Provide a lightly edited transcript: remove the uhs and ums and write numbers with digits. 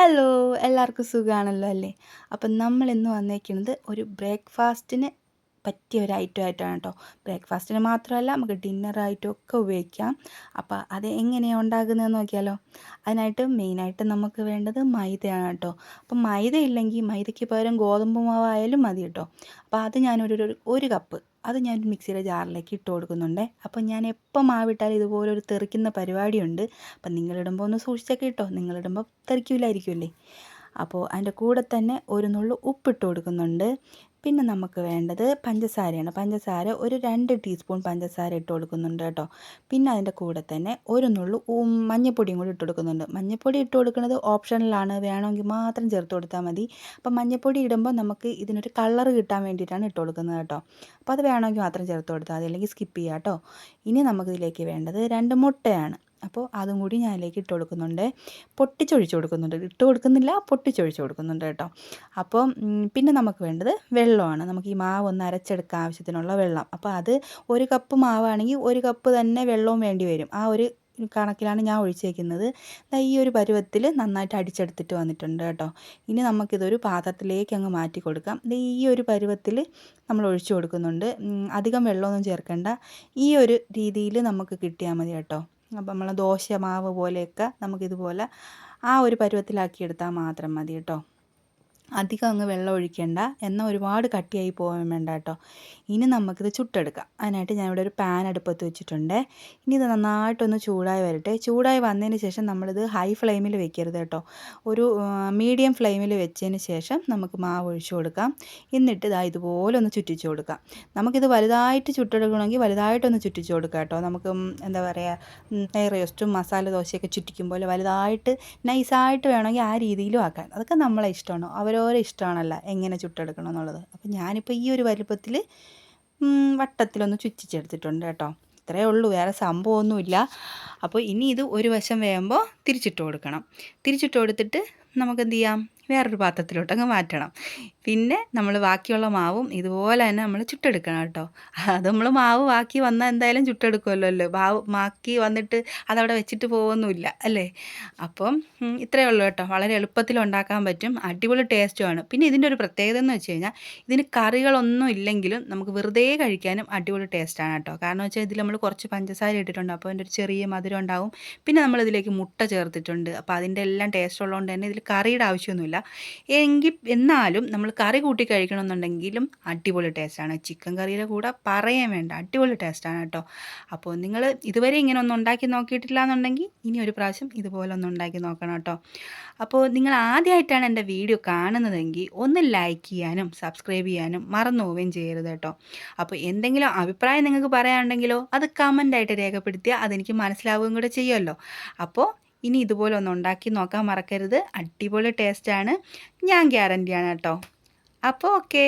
Hello എല്ലാവർക്കും സുഖമാണല്ലോ അല്ലേ. അപ്പം നമ്മൾ ഇന്ന് വന്നേക്കുന്നത് ഒരു ബ്രേക്ക്ഫാസ്റ്റിന് പറ്റിയ ഒരു ഐറ്റം ആയിട്ടാണ് കേട്ടോ. ബ്രേക്ക്ഫാസ്റ്റിന് മാത്രമല്ല, നമുക്ക് ഡിന്നറായിട്ടും ഒക്കെ ഉപയോഗിക്കാം. അപ്പോൾ അത് എങ്ങനെയാണ് ഉണ്ടാക്കുന്നതെന്ന് നോക്കിയാലോ. അതിനായിട്ട് മെയിനായിട്ട് നമുക്ക് വേണ്ടത് മൈദയാണ് കേട്ടോ. അപ്പം മൈദ ഇല്ലെങ്കിൽ മൈദയ്ക്ക് പകരം ഗോതമ്പ് മാവായാലും മതി കേട്ടോ. അപ്പോൾ അത് ഞാനൊരു കപ്പ് അത് ഞാൻ മിക്സിയുടെ ജാറിലേക്ക് ഇട്ട് കൊടുക്കുന്നുണ്ട്. അപ്പം ഞാൻ എപ്പോൾ മാവിട്ടാലും ഇതുപോലൊരു തെറിക്കുന്ന പരിപാടിയുണ്ട്. അപ്പം നിങ്ങളിടുമ്പോൾ ഒന്ന് സൂക്ഷിച്ചൊക്കെ ഇട്ടോ, നിങ്ങളിടുമ്പോൾ തെറിക്കില്ലായിരിക്കുമല്ലേ. അപ്പോൾ അതിൻ്റെ കൂടെ തന്നെ ഒരു നുള്ളു ഉപ്പിട്ട് കൊടുക്കുന്നുണ്ട്. പിന്നെ നമുക്ക് വേണ്ടത് പഞ്ചസാരയാണ്. പഞ്ചസാര ഒരു 2 ടീസ്പൂൺ പഞ്ചസാര ഇട്ട് കൊടുക്കുന്നുണ്ട് കേട്ടോ. പിന്നെ അതിൻ്റെ കൂടെ തന്നെ ഒരു നുള്ളു മഞ്ഞൾപ്പൊടിയും കൂടി ഇട്ട് കൊടുക്കുന്നുണ്ട്. മഞ്ഞൾപ്പൊടി ഇട്ട് കൊടുക്കുന്നത് ഓപ്ഷണലാണ്, വേണമെങ്കിൽ മാത്രം ചേർത്ത് കൊടുത്താൽ മതി. അപ്പം മഞ്ഞൾപ്പൊടി ഇടുമ്പോൾ നമുക്ക് ഇതിനൊരു കളർ കിട്ടാൻ വേണ്ടിയിട്ടാണ് ഇട്ട് കൊടുക്കുന്നത് കേട്ടോ. അപ്പോൾ അത് വേണമെങ്കിൽ മാത്രം ചേർത്ത് കൊടുത്താൽ മതി, അല്ലെങ്കിൽ സ്കിപ്പ് ചെയ്യാം കേട്ടോ. ഇനി നമുക്കിതിലേക്ക് വേണ്ടത് 2 മുട്ടയാണ്. അപ്പോൾ അതും കൂടി ഞാൻ ഇതിലേക്ക് ഇട്ട് കൊടുക്കുന്നുണ്ട്. പൊട്ടിച്ചൊഴിച്ച് കൊടുക്കുന്നുണ്ട്, ഇട്ട് കൊടുക്കുന്നില്ല, പൊട്ടിച്ചൊഴിച്ച് കൊടുക്കുന്നുണ്ട് കേട്ടോ. അപ്പോൾ പിന്നെ നമുക്ക് വേണ്ടത് വെള്ളമാണ്. നമുക്ക് ഈ മാവ് ഒന്ന് അരച്ചെടുക്കാൻ ആവശ്യത്തിനുള്ള വെള്ളം. അപ്പോൾ അത് 1 കപ്പ് മാവാണെങ്കിൽ 1 കപ്പ് തന്നെ വെള്ളവും വേണ്ടി വരും. ആ ഒരു കണക്കിലാണ് ഞാൻ ഒഴിച്ചേക്കുന്നത്. ഈ ഒരു പരുവത്തിൽ നന്നായിട്ട് അടിച്ചെടുത്തിട്ട് വന്നിട്ടുണ്ട് കേട്ടോ. ഇനി നമുക്കിതൊരു പാത്രത്തിലേക്ക് അങ്ങ് മാറ്റി കൊടുക്കാം. ഈ ഒരു പരുവത്തിൽ നമ്മൾ ഒഴിച്ചു കൊടുക്കുന്നുണ്ട്. അധികം വെള്ളമൊന്നും ചേർക്കേണ്ട, ഈ ഒരു രീതിയിൽ നമുക്ക് കിട്ടിയാൽ മതി കേട്ടോ. അപ്പം നമ്മൾ ദോശ മാവ് പോലെയൊക്കെ നമുക്കിതുപോലെ ആ ഒരു പരുവത്തിലാക്കി എടുത്താൽ മാത്രം മതി കേട്ടോ. അധികം അങ്ങ് വെള്ളം ഒഴിക്കേണ്ട, എന്നാൽ ഒരുപാട് കട്ടിയായി പോകാൻ വേണ്ട കേട്ടോ. ഇനി നമുക്കിത് ചുട്ടെടുക്കാം. അതിനായിട്ട് ഞാനിവിടെ ഒരു പാൻ അടുപ്പത്ത് വെച്ചിട്ടുണ്ട്. ഇനി ഇത് നന്നായിട്ടൊന്ന് ചൂടായി വരട്ടെ. ചൂടായി വന്നതിന് ശേഷം നമ്മളിത് ഹൈ ഫ്ലെയിമിൽ വെക്കരുത് കേട്ടോ. ഒരു മീഡിയം ഫ്ലെയിമിൽ വെച്ചതിന് ശേഷം നമുക്ക് മാവ് ഒഴിച്ചു കൊടുക്കാം. എന്നിട്ട് ഇതുപോലെ ഒന്ന് ചുറ്റിച്ച് കൊടുക്കാം. നമുക്കിത് വലുതായിട്ട് ചുട്ടെടുക്കണമെങ്കിൽ വലുതായിട്ടൊന്ന് ചുറ്റിച്ച് കൊടുക്കാം കേട്ടോ. നമുക്ക് എന്താ പറയുക, നെയ് റോസ്റ്റും മസാല ദോശയൊക്കെ ചുറ്റിക്കുമ്പോൾ വലുതായിട്ട് നൈസായിട്ട് വേണമെങ്കിൽ ആ രീതിയിലും ആക്കാൻ. അതൊക്കെ നമ്മളെ ഇഷ്ടമാണ്, ഓരോ ഇഷ്ടമാണല്ലോ എങ്ങനെ ചുട്ടെടുക്കണം എന്നുള്ളത്. അപ്പോൾ ഞാനിപ്പോൾ ഈ ഒരു വലുപ്പത്തിൽ വട്ടത്തിലൊന്ന് ചുറ്റിച്ചെടുത്തിട്ടുണ്ട് കേട്ടോ. ഇത്രയേ ഉള്ളൂ, വേറെ സംഭവമൊന്നുമില്ല. അപ്പോൾ ഇനി ഇത് ഒരു വശം വേകുമ്പോൾ തിരിച്ചിട്ട് കൊടുക്കണം. തിരിച്ചിട്ട് കൊടുത്തിട്ട് നമുക്കെന്ത് ചെയ്യാം, വേറൊരു പാത്രത്തിലോട്ടങ്ങ് മാറ്റണം. പിന്നെ നമ്മൾ ബാക്കിയുള്ള മാവും ഇതുപോലെ തന്നെ നമ്മൾ ചുട്ടെടുക്കണം കേട്ടോ. അത് നമ്മൾ മാവ് ബാക്കി വന്നാൽ എന്തായാലും ചുട്ടെടുക്കുമല്ലോ. ബാക്കി വന്നിട്ട് അതവിടെ വെച്ചിട്ട് പോകുമൊന്നുമില്ല അല്ലേ. അപ്പം ഇത്രയേ ഉള്ളൂ കേട്ടോ. വളരെ എളുപ്പത്തിൽ ഉണ്ടാക്കാൻ പറ്റും, അടിപൊളി ടേസ്റ്റുമാണ്. പിന്നെ ഇതിൻ്റെ ഒരു പ്രത്യേകത എന്ന് വെച്ച് കഴിഞ്ഞാൽ ഇതിന് കറികളൊന്നും ഇല്ലെങ്കിലും നമുക്ക് വെറുതെ കഴിക്കാനും അടിപൊളി ടേസ്റ്റാണ് കേട്ടോ. കാരണം വെച്ചാൽ ഇതിൽ നമ്മൾ കുറച്ച് പഞ്ചസാര ഇട്ടിട്ടുണ്ട്, അപ്പോൾ അതിൻ്റെ ഒരു ചെറിയ മധുരം ഉണ്ടാവും. പിന്നെ നമ്മളിതിലേക്ക് മുട്ട ചേർത്തിട്ടുണ്ട്. അപ്പോൾ അതിൻ്റെ എല്ലാം ടേസ്റ്റ് ഉള്ളതുകൊണ്ട് തന്നെ ഇതിൽ കറിയുടെ ആവശ്യമൊന്നുമില്ല. എന്നാലും നമ്മൾ കറി കൂട്ടി കഴിക്കണമെന്നുണ്ടെങ്കിലും അടിപൊളി ടേസ്റ്റാണ്. ചിക്കൻ കറിയുടെ കൂടെ പറയാൻ വേണ്ട, അടിപൊളി ടേസ്റ്റാണ് കേട്ടോ. അപ്പോൾ നിങ്ങൾ ഇതുവരെ ഇങ്ങനെ ഒന്നും ഉണ്ടാക്കി നോക്കിയിട്ടില്ല എന്നുണ്ടെങ്കിൽ ഇനി ഒരു പ്രാവശ്യം ഇതുപോലെ ഒന്ന് ഉണ്ടാക്കി നോക്കണം കേട്ടോ. അപ്പോൾ നിങ്ങൾ ആദ്യമായിട്ടാണ് എൻ്റെ വീഡിയോ കാണുന്നതെങ്കിൽ ഒന്ന് ലൈക്ക് ചെയ്യാനും സബ്സ്ക്രൈബ് ചെയ്യാനും മറന്നു പോവുകയും ചെയ്യരുത് കേട്ടോ. അപ്പോൾ എന്തെങ്കിലും അഭിപ്രായം നിങ്ങൾക്ക് പറയാനുണ്ടെങ്കിലോ അത് കമൻ്റായിട്ട് രേഖപ്പെടുത്തിയാൽ അതെനിക്ക് മനസ്സിലാവുകയും കൂടെ ചെയ്യുമല്ലോ. അപ്പോൾ ഇനി ഇതുപോലെ ഒന്ന് ഉണ്ടാക്കി നോക്കാൻ മറക്കരുത്. അടിപൊളി ടേസ്റ്റാണ്, ഞാൻ ഗ്യാരൻ്റിയാണ് കേട്ടോ. അപ്പോൾ ഓക്കേ.